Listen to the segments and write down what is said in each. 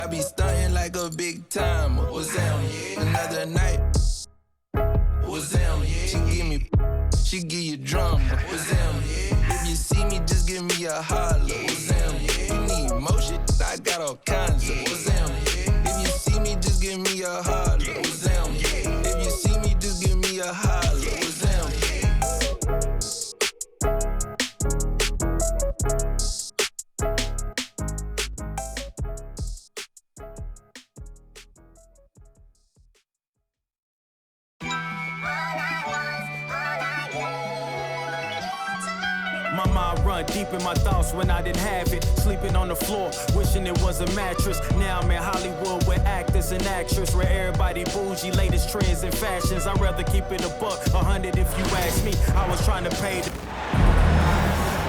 I be stunting like a big timer. What's down, yeah? Another night. What's down, yeah? She give you drama. What's down, yeah? If you see me, just give me a holler. What's down, yeah? You need motion? I got all kinds of. What's down, yeah? If you see me, just give me a holler. What's down, yeah? If you see me, just give me a holler. What's down, yeah? My mind run deep in my thoughts when I didn't have it. Sleeping on the floor, wishing it was a mattress. Now I'm in Hollywood with actors and actresses, where everybody bougie, latest trends and fashions. I'd rather keep it a buck, 100 if you ask me. I was trying to pay the...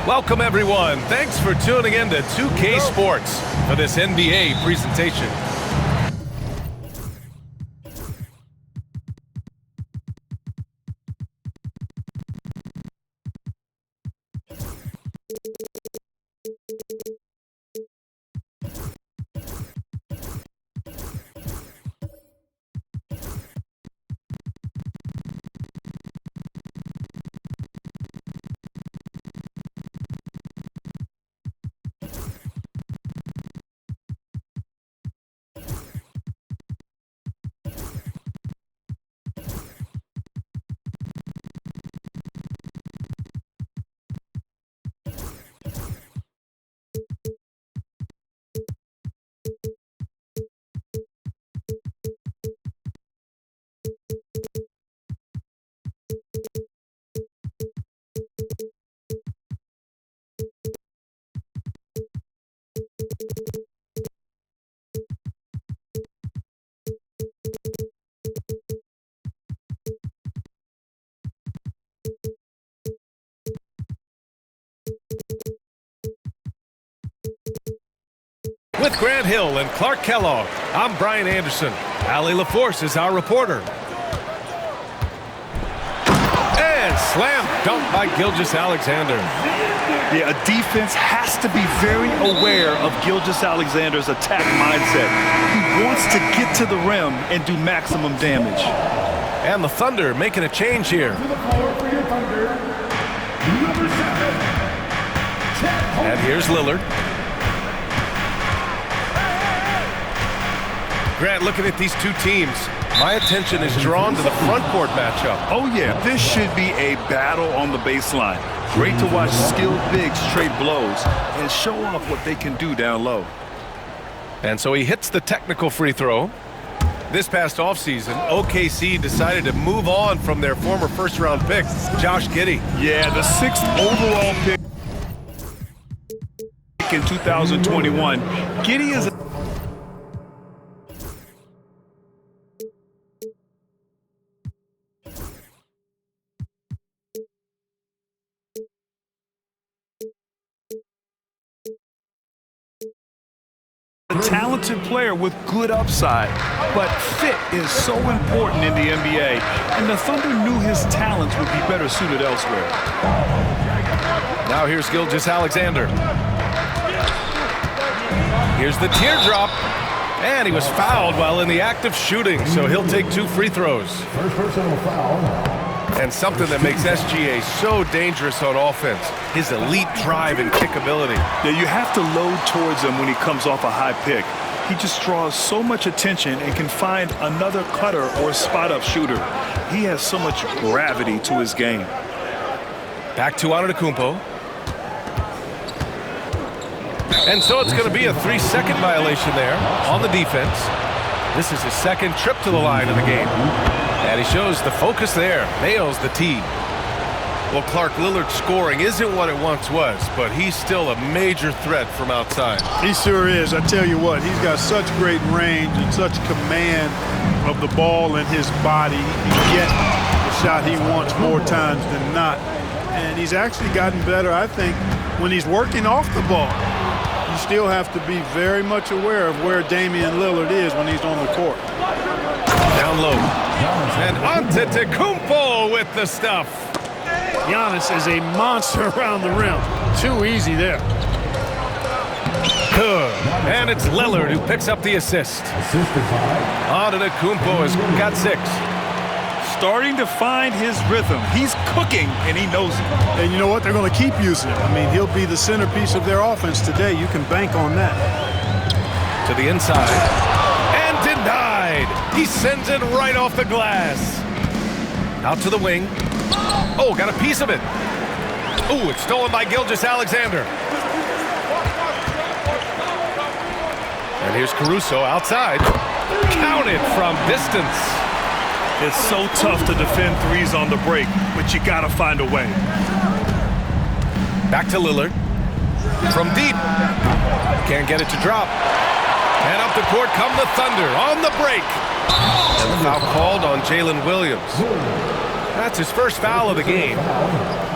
Welcome, everyone. Thanks for tuning in to 2K Sports for this NBA presentation. With Grant Hill and Clark Kellogg, I'm Brian Anderson. Allie LaForce is our reporter. And slam dunk by Gilgeous-Alexander. Yeah, a defense has to be very aware of Gilgeous-Alexander's attack mindset. He wants to get to the rim and do maximum damage. And the Thunder making a change here. And here's Lillard. Grant, looking at these two teams, my attention is drawn to the front court matchup. Oh yeah, this should be a battle on the baseline. Great to watch skilled bigs trade blows and show off what they can do down low. And so he hits the technical free throw. This past offseason, OKC decided to move on from their former first-round pick, Josh Giddey. Yeah, the 6th overall pick in 2021. Giddey is a talented player with good upside, but fit is so important in the NBA, and the Thunder knew his talents would be better suited elsewhere. Now here's Gilgeous-Alexander. Here's the teardrop, and he was fouled while in the act of shooting, so he'll take 2 free throws. First personal foul. And something that makes SGA so dangerous on offense, his elite drive and kickability. Yeah, you have to load towards him when he comes off a high pick. He just draws so much attention and can find another cutter or spot-up shooter. He has so much gravity to his game. Back to Antetokounmpo. And so it's going to be a 3-second violation there on the defense. This is his second trip to the line of the game. And he shows the focus there, nails the tee. Well, Clark, Lillard's scoring isn't what it once was, but he's still a major threat from outside. He sure is. I tell you what, he's got such great range and such command of the ball in his body. He can get the shot he wants more times than not. And he's actually gotten better, I think, when he's working off the ball. You still have to be very much aware of where Damian Lillard is when he's on the court. Down low. And Antetokounmpo with the stuff. Giannis is a monster around the rim. Too easy there. Good. And it's Lillard who picks up the assist. Antetokounmpo has got 6. Starting to find his rhythm. He's cooking, and he knows it. And you know what? They're going to keep using him. I mean, he'll be the centerpiece of their offense today. You can bank on that. To the inside. And denied. He sends it right off the glass. Out to the wing. Oh, got a piece of it. Oh, it's stolen by Gilgeous-Alexander. And here's Caruso outside. Counted from distance. It's so tough to defend threes on the break, but you got to find a way. Back to Lillard. From deep. Can't get it to drop. And up the court come the Thunder on the break. And the foul called on Jalen Williams. That's his first foul of the game.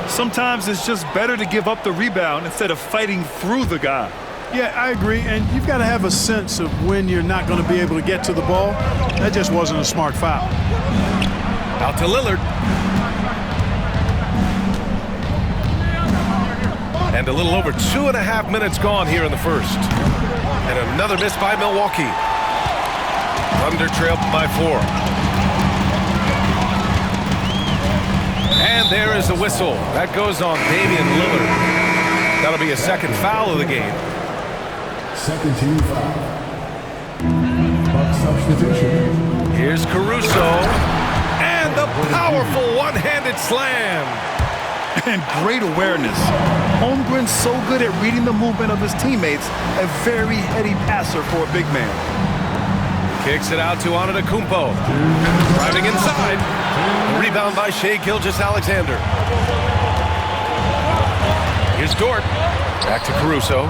Sometimes it's just better to give up the rebound instead of fighting through the guy. Yeah, I agree. And you've got to have a sense of when you're not going to be able to get to the ball. That just wasn't a smart foul. Out to Lillard. And a little over 2.5 minutes gone here in the first. And another miss by Milwaukee. Thunder trail by 4. And there is the whistle. That goes on Damian Lillard. That'll be a second foul of the game. Second team foul. Bucks substitution. Here's Caruso. And the powerful one-handed slam. And great awareness. Holmgren's so good at reading the movement of his teammates. A very heady passer for a big man. Kicks it out to Antetokounmpo. Driving inside. Rebound by Shai Gilgeous-Alexander. Here's Dort. Back to Caruso.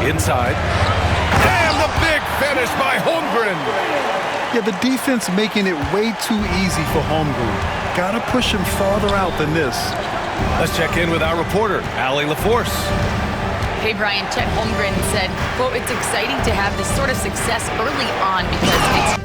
Inside. And the big finish by Holmgren. Yeah, the defense making it way too easy for Holmgren. Gotta push him farther out than this. Let's check in with our reporter, Allie LaForce. Hey, Brian, Chet Holmgren said, quote, "It's exciting to have this sort of success early on because it's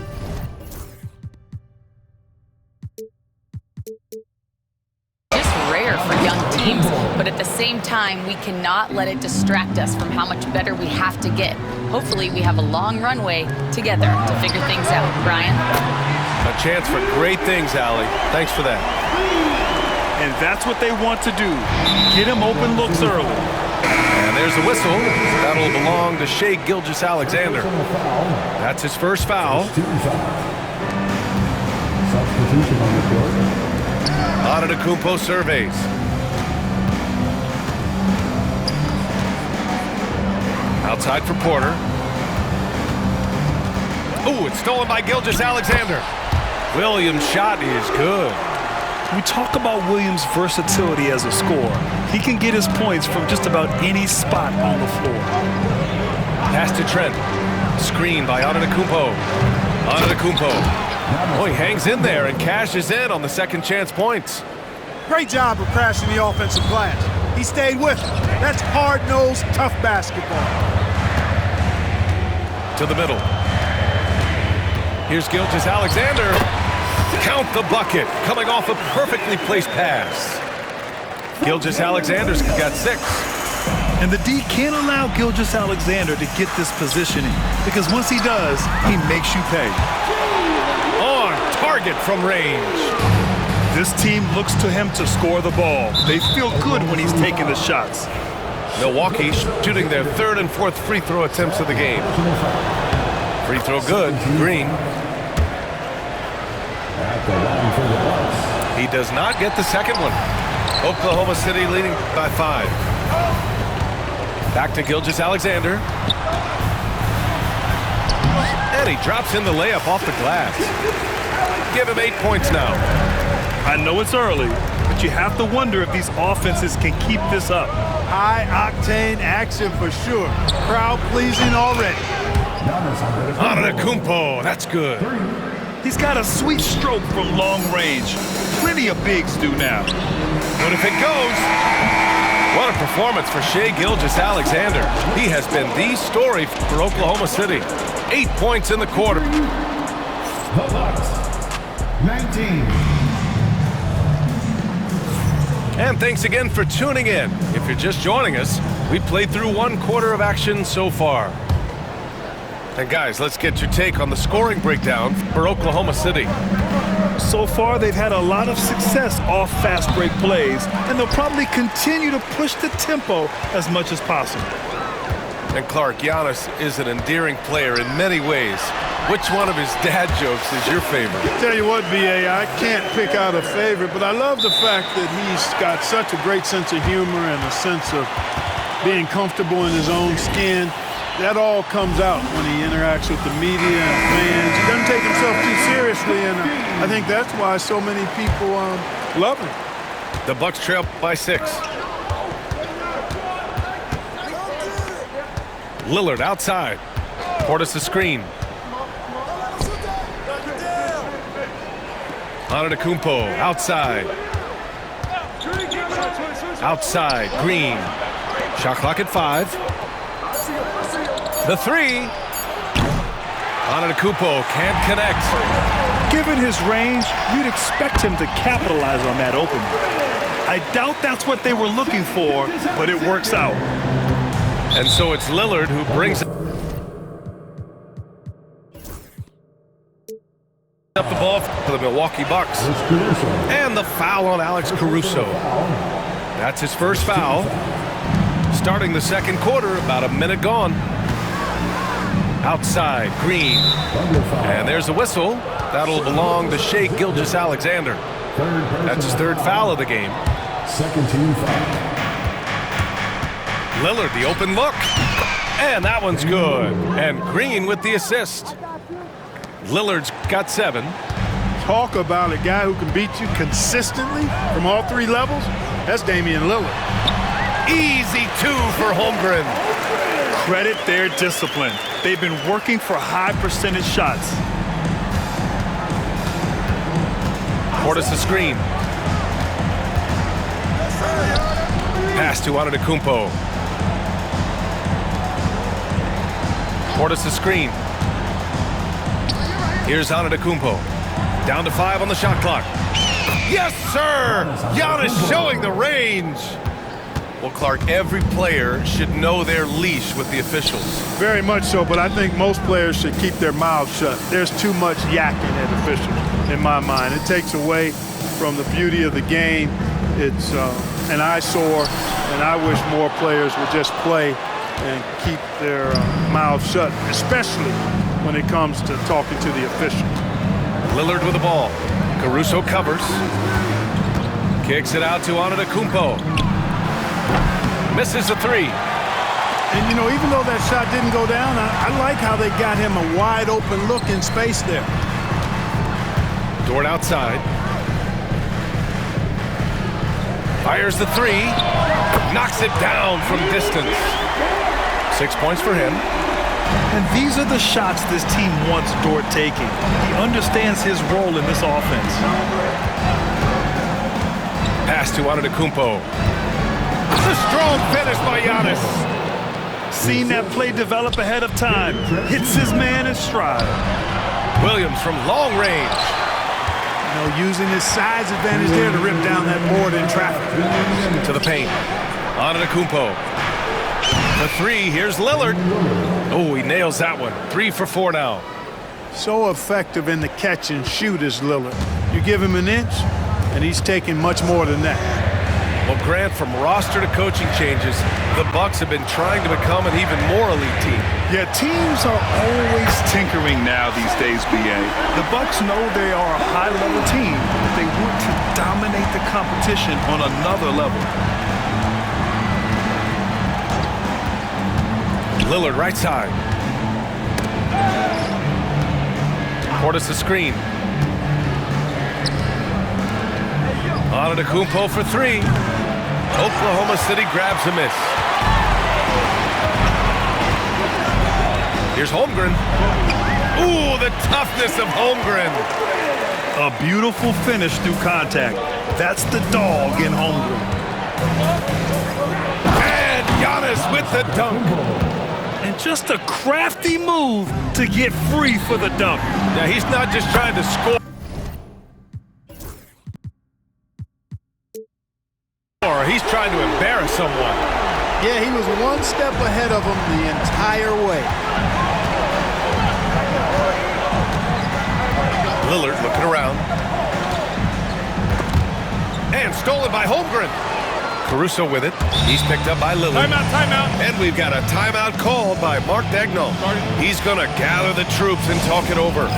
just rare for young teams, but at the same time, we cannot let it distract us from how much better we have to get. Hopefully, we have a long runway together to figure things out." Brian? A chance for great things, Allie. Thanks for that. And that's what they want to do. Get him open looks early. And there's the whistle. That'll belong to Shai Gilgeous-Alexander. That's his first foul. Substitution on the court. Antetokounmpo surveys. Outside for Porter. Ooh, it's stolen by Gilgeous-Alexander. Williams' shot is good. We talk about Williams' versatility as a scorer. He can get his points from just about any spot on the floor. Pass to Trent. Screen by Antetokounmpo. Antetokounmpo. Oh, he hangs in there and cashes in on the second chance points. Great job of crashing the offensive glass. He stayed with it. That's hard-nosed, tough basketball. To the middle. Here's Gilgeous-Alexander. Count the bucket, coming off a perfectly placed pass. Gilgeous-Alexander's got 6. And the D can't allow Gilgeous-Alexander to get this positioning because once he does, he makes you pay. On target from range. This team looks to him to score the ball. They feel good when he's taking the shots. Milwaukee shooting their 3rd and 4th free throw attempts of the game. Free throw good, Green. He does not get the second one. Oklahoma City leading by 5. Back to Gilgeous-Alexander. And he drops in the layup off the glass. Give him 8 points now. I know it's early, but you have to wonder if these offenses can keep this up. High-octane action for sure. Crowd-pleasing already. Antetokounmpo, that's good. He's got a sweet stroke from long range. Plenty of bigs do now. What if it goes? What a performance for Shai Gilgeous-Alexander. He has been the story for Oklahoma City. 8 points in the quarter. The Bucks, 19. And thanks again for tuning in. If you're just joining us, we played through 1 quarter of action so far. And guys, let's get your take on the scoring breakdown for Oklahoma City. So far, they've had a lot of success off fast break plays, and they'll probably continue to push the tempo as much as possible. And Clark, Giannis is an endearing player in many ways. Which one of his dad jokes is your favorite? Tell you what, B.A., I can't pick out a favorite, but I love the fact that he's got such a great sense of humor and a sense of being comfortable in his own skin. That all comes out when he interacts with the media and fans. He doesn't take himself too seriously, and I think that's why so many people love him. The Bucks trail by 6. Lillard outside. Portis the screen. Antetokounmpo outside. Outside, Green. Shot clock at 5. The 3. Antetokounmpo can't connect. Given his range, you'd expect him to capitalize on that opening. I doubt that's what they were looking for, but it works out. And so it's Lillard who brings up the ball for the Milwaukee Bucks. And the foul on Alex Caruso. That's his first foul. Starting the second quarter, about a minute gone. Outside, Green. And there's a whistle. That'll belong to Shai Gilgeous-Alexander. That's his 3rd foul of the game. Second team foul. Lillard, the open look. And that one's good. And Green with the assist. Lillard's got 7. Talk about a guy who can beat you consistently from all 3 levels. That's Damian Lillard. Easy 2 for Holmgren. Credit their discipline. They've been working for high percentage shots. Portis the screen. Pass to Antetokounmpo. Portis the screen. Here's Antetokounmpo. Down to 5 on the shot clock. Yes, sir! Giannis showing the range. Well, Clark, every player should know their leash with the officials. Very much so, but I think most players should keep their mouths shut. There's too much yakking at officials, in my mind. It takes away from the beauty of the game. It's an eyesore, and I wish more players would just play and keep their mouths shut, especially when it comes to talking to the officials. Lillard with the ball. Caruso covers. Kicks it out to Antetokounmpo. Misses the 3. And, you know, even though that shot didn't go down, I like how they got him a wide-open look in space there. Dort outside. Fires the 3. Knocks it down from distance. 6 points for him. And these are the shots this team wants Dort taking. He understands his role in this offense. Pass to Antetokounmpo. A strong finish by Giannis. Seen that play develop ahead of time. Hits his man in stride. Williams from long range. You know, using his size advantage there to rip down that board in traffic. To the paint. Antetokounmpo. The 3, here's Lillard. Oh, he nails that one. 3 for 4 now. So effective in the catch and shoot is Lillard. You give him an inch, and he's taking much more than that. Well, Grant, from roster to coaching changes, the Bucks have been trying to become an even more elite team. Yeah, teams are always tinkering now these days, B.A. The Bucks know they are a high-level team, but they want to dominate the competition on another level. Lillard right side. Portis the screen. Antetokounmpo for 3. Oklahoma City grabs a miss. Here's Holmgren. Ooh, the toughness of Holmgren. A beautiful finish through contact. That's the dog in Holmgren. And Giannis with the dunk. And just a crafty move to get free for the dunk. Now, he's not just trying to score. or he's trying to embarrass someone. Yeah, he was one step ahead of him the entire way. Lillard looking around. And stolen by Holmgren. Caruso with it. He's picked up by Lillard. Timeout. And we've got a timeout called by Mark Daigneault. He's going to gather the troops and talk it over.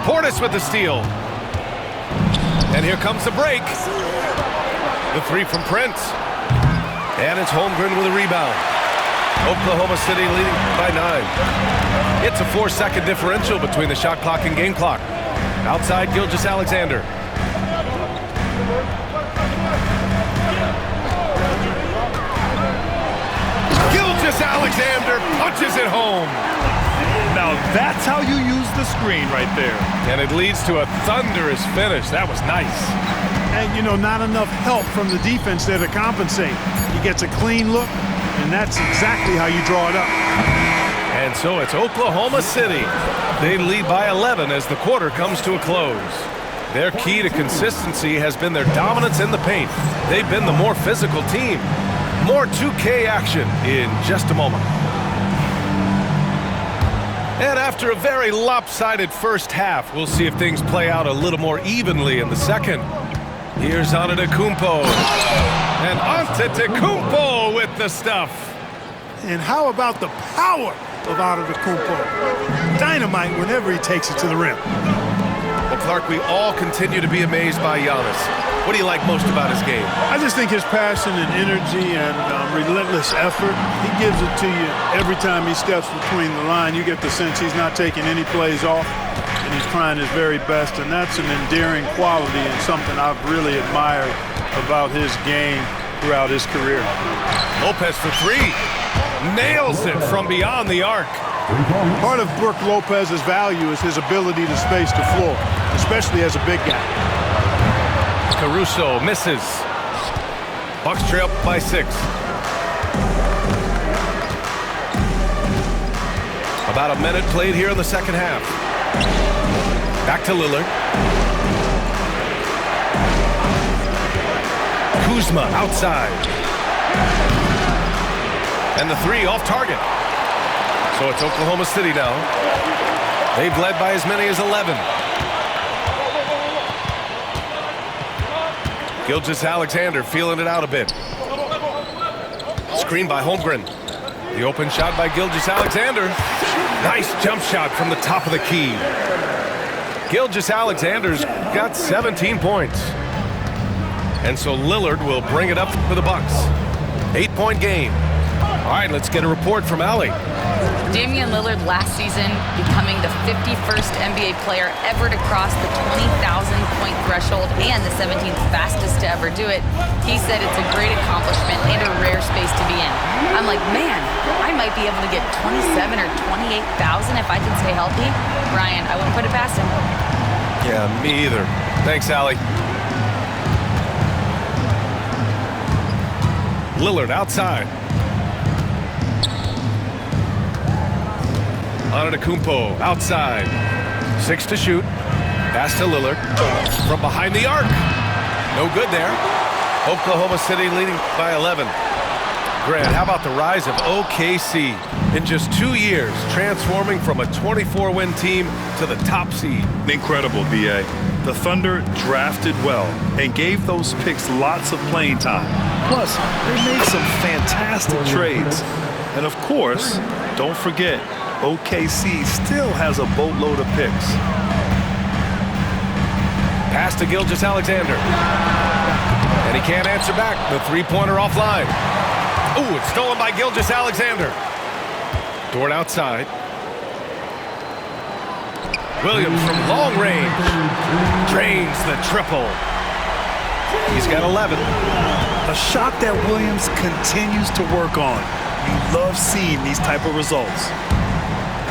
Portis with the steal. And here comes the break. The three from Prince. And it's Holmgren with a rebound. Oklahoma City leading by 9. It's a 4-second differential between the shot clock and game clock. Outside, Gilgeous-Alexander. Gilgeous-Alexander punches it home. Now that's how you use the screen right there. And it leads to a thunderous finish. That was nice. And, you know, not enough help from the defense there to compensate. He gets a clean look, and that's exactly how you draw it up. And so it's Oklahoma City. They lead by 11 as the quarter comes to a close. Their key to consistency has been their dominance in the paint. They've been the more physical team. More 2K action in just a moment. And after a very lopsided first half, we'll see if things play out a little more evenly in the second. Here's Antetokounmpo. And Antetokounmpo with the stuff. And how about the power of Antetokounmpo? Dynamite whenever he takes it to the rim. Well, Clark, we all continue to be amazed by Giannis. What do you like most about his game? I just think his passion and energy and relentless effort, he gives it to you every time he steps between the line. You get the sense he's not taking any plays off, and he's trying his very best, and that's an endearing quality and something I've really admired about his game throughout his career. Lopez for three. Nails it from beyond the arc. Part of Brook Lopez's value is his ability to space the floor, especially as a big guy. Caruso misses. Bucks trail by 6. About a minute played here in the second half. Back to Lillard. Kuzma outside. And the three off target. So it's Oklahoma City now. They've led by as many as 11. Gilgeous-Alexander feeling it out a bit. Screen by Holmgren. The open shot by Gilgeous-Alexander. Nice jump shot from the top of the key. Gilgeous-Alexander's got 17 points. And so Lillard will bring it up for the Bucks. 8-point game. All right, let's get a report from Allie. Damian Lillard last season becoming the 51st NBA player ever to cross the 20,000-point threshold and the 17th fastest to ever do it. He said it's a great accomplishment and a rare space to be in. I'm like, man, I might be able to get 27 or 28,000 if I can stay healthy. Ryan, I wouldn't put it past him. Yeah, me either. Thanks, Allie. Lillard outside. Antetokounmpo outside. 6 to shoot. Pass to Lillard. From behind the arc. No good there. Oklahoma City leading by 11. Grant, how about the rise of OKC? In just 2 years, transforming from a 24-win team to the top seed. Incredible, B.A. The Thunder drafted well and gave those picks lots of playing time. Plus, they made some fantastic trades. And of course, don't forget, OKC still has a boatload of picks. Pass to Gilgeous-Alexander. And he can't answer back. The three-pointer offline. Ooh, it's stolen by Gilgeous-Alexander. Dort outside. Williams from long range. Drains the triple. He's got 11. A shot that Williams continues to work on. You love seeing these type of results.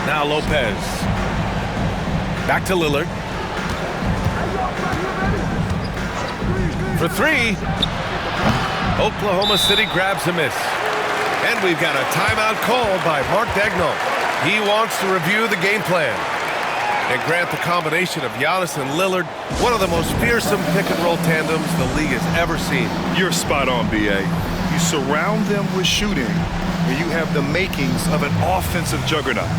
Now Lopez. Back to Lillard. For three. Oklahoma City grabs a miss. And we've got a timeout called by Mark Daigneault. He wants to review the game plan. And Grant, the combination of Giannis and Lillard, one of the most fearsome pick-and-roll tandems the league has ever seen. You're spot on, B.A. You surround them with shooting, and you have the makings of an offensive juggernaut.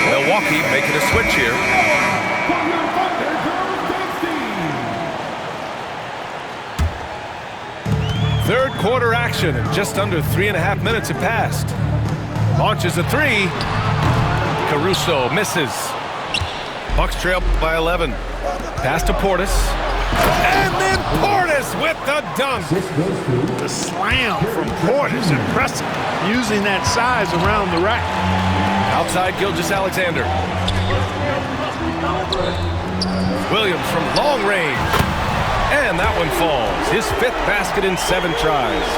Milwaukee making a switch here. Third quarter action, and just under 3.5 minutes have passed. Launches a three. Caruso misses. Bucks trail by 11. Pass to Portis. And then Portis with the dunk. The slam from Portis, impressive. Using that size around the rack. Outside Gilgeous-Alexander. Williams from long range. And that one falls. His 5th basket in 7 tries.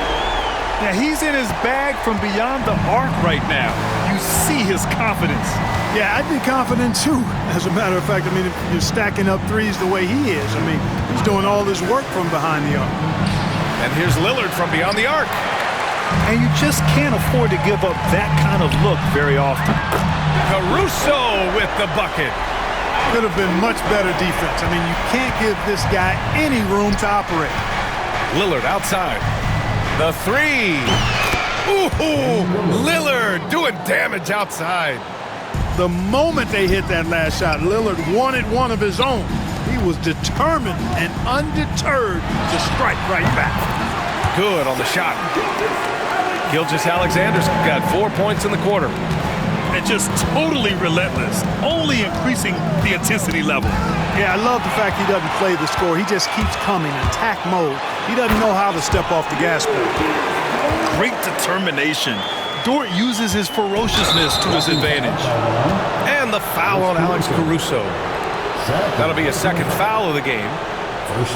Yeah, he's in his bag from beyond the arc right now. You see his confidence. Yeah, I'd be confident too. As a matter of fact, I mean, if you're stacking up threes the way he is, I mean, he's doing all this work from behind the arc. And here's Lillard from beyond the arc. And you just can't afford to give up that kind of look very often. Caruso with the bucket. Could have been much better defense. I mean, you can't give this guy any room to operate. Lillard outside. The three. Ooh, Lillard doing damage outside. The moment they hit that last shot, Lillard wanted one of his own. He was determined and undeterred to strike right back. Good on the shot. Gilgeous-Alexander's got 4 points in the quarter. And just totally relentless, only increasing the intensity level. Yeah, I love the fact he doesn't play the score. He just keeps coming, attack mode. He doesn't know how to step off the gas pedal. Great determination. Dort uses his ferociousness to his advantage. And the foul on Alex Caruso. That'll be a second foul of the game.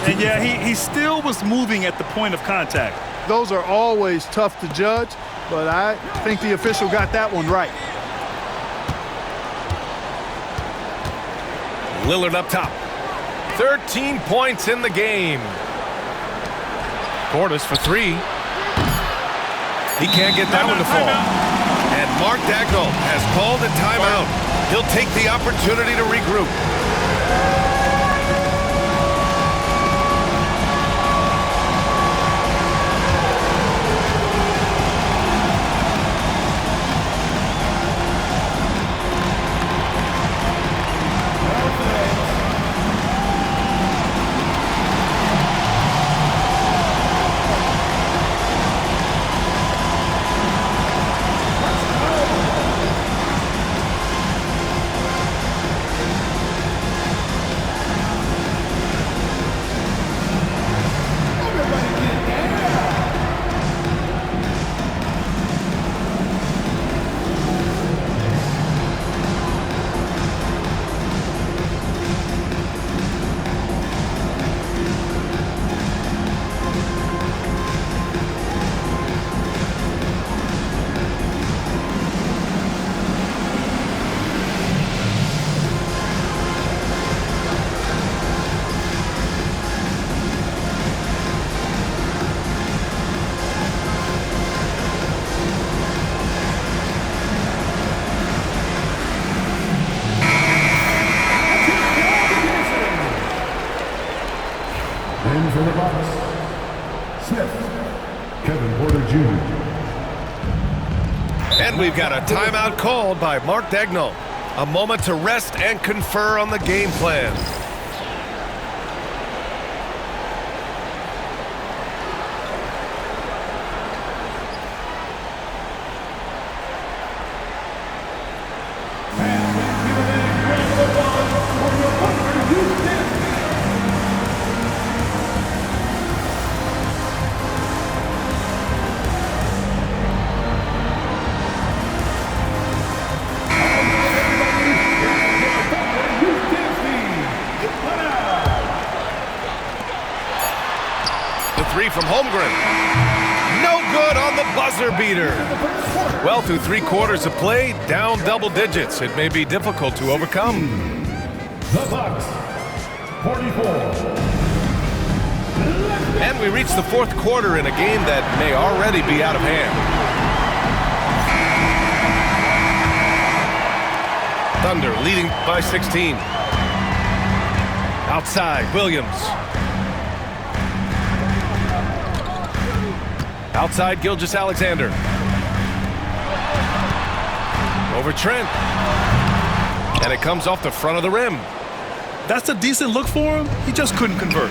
And yeah, he still was moving at the point of contact. Those are always tough to judge, but I think the official got that one right. Lillard up top. 13 points in the game. Portis for three. He can't get that one to fall. And Mark Daigneault has called a timeout. He'll take the opportunity to regroup. we've got a timeout called by Mark Daigneault. A moment to rest and confer on the game plan. Three from Holmgren. No good on the buzzer beater. Well, through 3 quarters of play, down double digits. It may be difficult to overcome. The Bucks, 44. And we reach the 4th quarter in a game that may already be out of hand. Thunder leading by 16. Outside, Williams. Outside, Gilgeous-Alexander. Over Trent. And it comes off the front of the rim. That's a decent look for him. He just couldn't convert.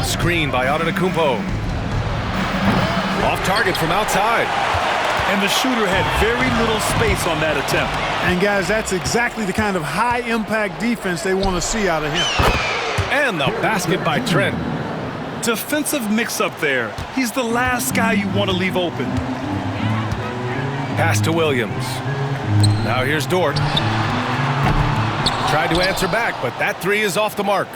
Screen by Antetokounmpo. Off target from outside. And the shooter had very little space on that attempt. And guys, that's exactly the kind of high-impact defense they want to see out of him. And the basket by Trent. Defensive mix-up there. He's the last guy you want to leave open. Pass to Williams. Now here's Dort. Tried to answer back, but that 3 is off the mark.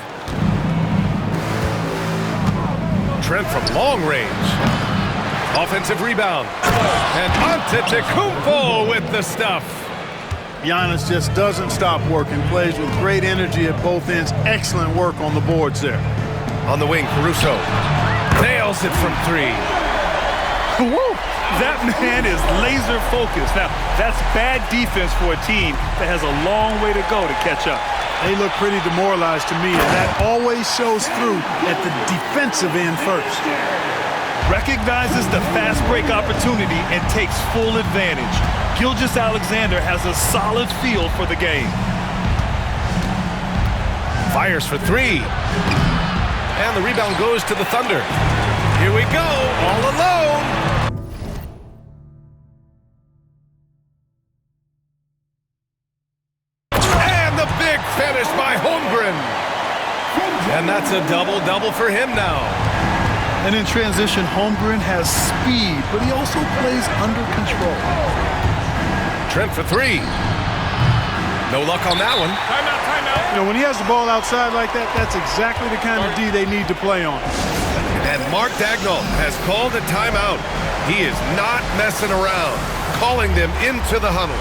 Trent from long range. Offensive rebound. And Antetokounmpo with the stuff. Giannis just doesn't stop working. Plays with great energy at both ends. Excellent work on the boards there. On the wing, Caruso nails it from 3. Woo! That man is laser focused. Now, that's bad defense for a team that has a long way to go to catch up. They look pretty demoralized to me, and that always shows through at the defensive end first. Recognizes the fast break opportunity and takes full advantage. Gilgeous-Alexander has a solid feel for the game. Fires for 3. And the rebound goes to the Thunder. Here we go, all alone. And the big finish by Holmgren. And that's a double-double for him now. And in transition, Holmgren has speed, but he also plays under control. Trent for 3. No luck on that one. Timeout. You know, when he has the ball outside like that, that's exactly the kind of D they need to play on. And Mark Daigneault has called a timeout. He is not messing around, calling them into the huddle.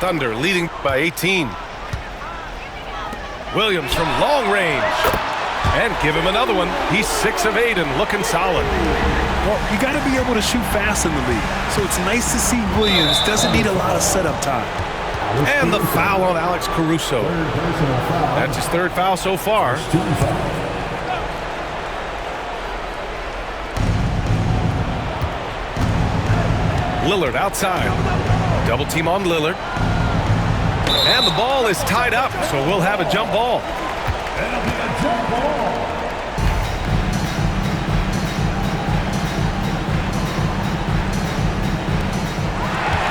Thunder leading by 18. Williams from long range. And give him another one. He's 6 of 8 and looking solid. Well, you got to be able to shoot fast in the league. So it's nice to see Williams doesn't need a lot of setup time. And the foul on Alex Caruso. That's his 3rd foul so far. Lillard outside. Double team on Lillard. And the ball is tied up, so we'll have a jump ball.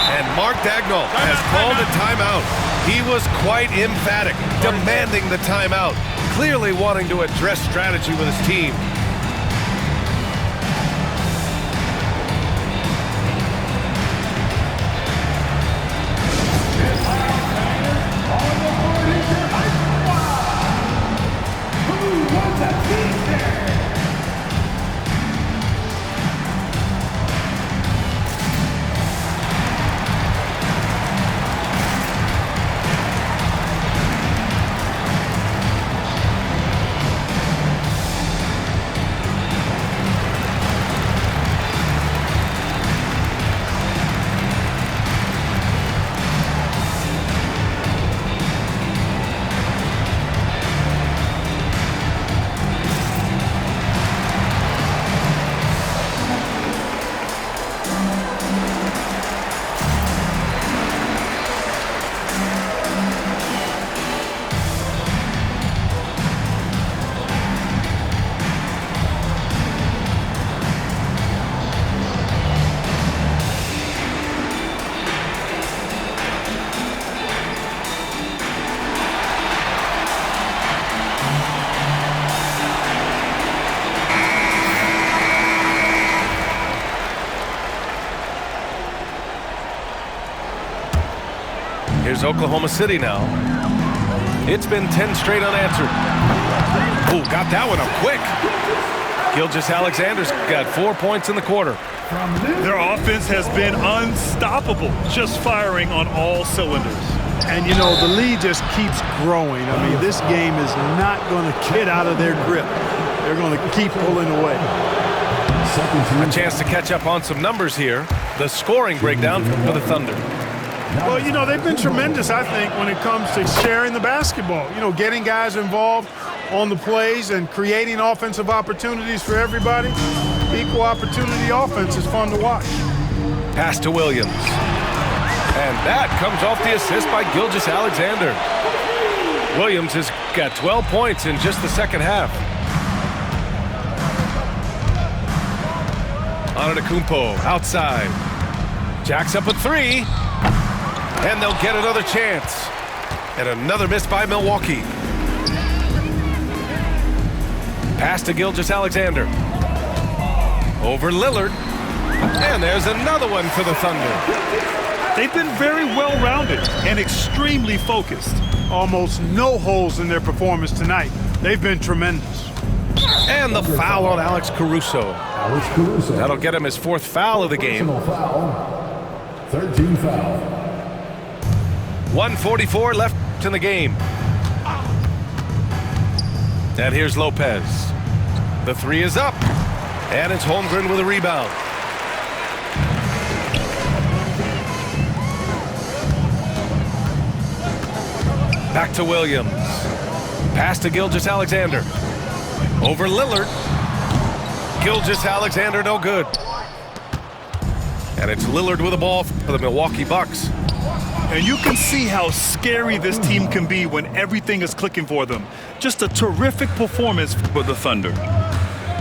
And Mark Daigneault has called a timeout. He was quite emphatic, demanding the timeout, clearly wanting to address strategy with his team. Here's Oklahoma City now. It's been 10 straight unanswered. Ooh, got that one up quick. Gilgeous-Alexander's got 4 points in the quarter. Their offense has been unstoppable, just firing on all cylinders. And, you know, the lead just keeps growing. I mean, this game is not going to get out of their grip. They're going to keep pulling away. A chance to catch up on some numbers here. The scoring breakdown for the Thunder. Well, you know, they've been tremendous, I think, when it comes to sharing the basketball. You know, getting guys involved on the plays and creating offensive opportunities for everybody. Equal opportunity offense is fun to watch. Pass to Williams. And that comes off the assist by Gilgeous-Alexander. Williams has got 12 points in just the second half. Antetokounmpo outside. Jacks up a three. And they'll get another chance. And another miss by Milwaukee. Pass to Gilgeous-Alexander. Over Lillard. And there's another one for the Thunder. They've been very well-rounded and extremely focused. Almost no holes in their performance tonight. They've been tremendous. And the foul on Alex Caruso. That'll get him his 4th foul of the game. 13 foul. 1:44 left in the game. And here's Lopez. The three is up. And it's Holmgren with a rebound. Back to Williams. Pass to Gilgeous-Alexander. Over Lillard. Gilgeous-Alexander no good. And it's Lillard with the ball for the Milwaukee Bucks. And you can see how scary this team can be when everything is clicking for them. Just a terrific performance for the Thunder.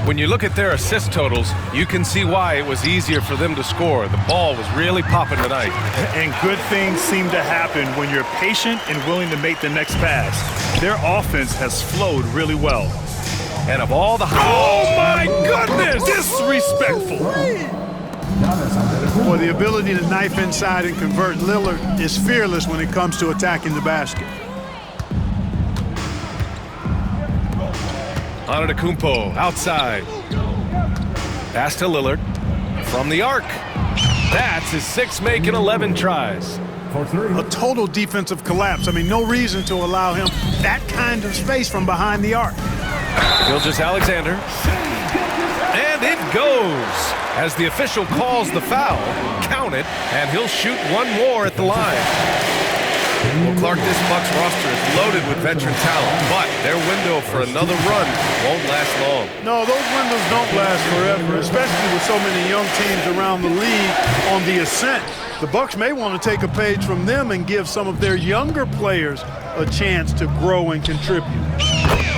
When you look at their assist totals, you can see why it was easier for them to score. The ball was really popping tonight. And good things seem to happen when you're patient and willing to make the next pass. Their offense has flowed really well. And of all the... Oh, my goodness! Disrespectful. Boy, the ability to knife inside and convert Lillard is fearless when it comes to attacking the basket. Antetokounmpo outside. Pass to Lillard from the arc. That's his 6th make in 11 tries. A total defensive collapse. I mean, no reason to allow him that kind of space from behind the arc. Gilgeous-Alexander. And it goes. As the official calls the foul, count it, and he'll shoot one more at the line. Well, Clark, this Bucks roster is loaded with veteran talent, but their window for another run won't last long. No, those windows don't last forever, especially with so many young teams around the league on the ascent. The Bucks may want to take a page from them and give some of their younger players a chance to grow and contribute.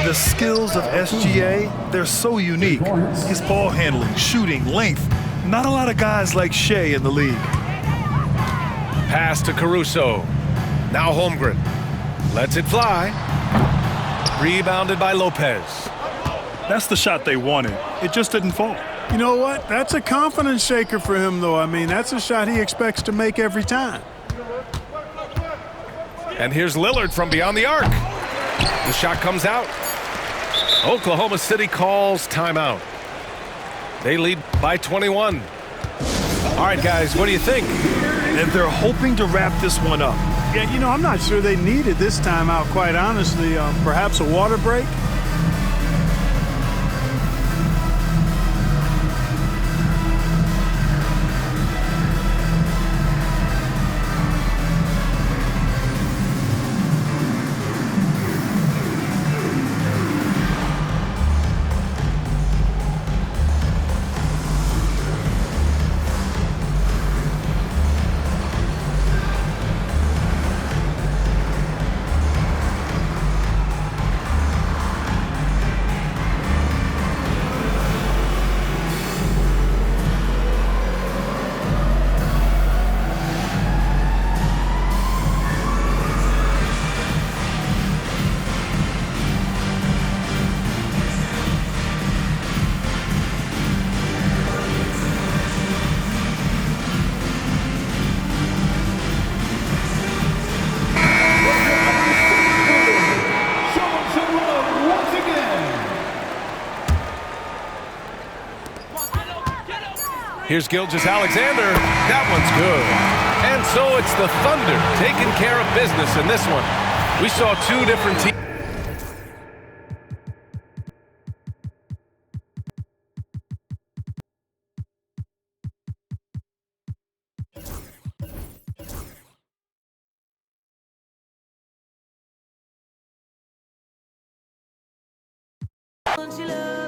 The skills of SGA, they're so unique. His ball handling, shooting, length. Not a lot of guys like Shea in the league. Pass to Caruso. Now Holmgren. Lets it fly. Rebounded by Lopez. That's the shot they wanted. It just didn't fall. You know what? That's a confidence shaker for him, though. I mean, that's a shot he expects to make every time. And here's Lillard from beyond the arc. The shot comes out. Oklahoma City calls timeout. They lead by 21. All right, guys, what do you think? And they're hoping to wrap this one up. Yeah, you know, I'm not sure they needed this timeout, quite honestly. Perhaps a water break? Here's Gilgeous-Alexander. That one's good. And so it's the Thunder taking care of business in this one. We saw two different teams. Don't you love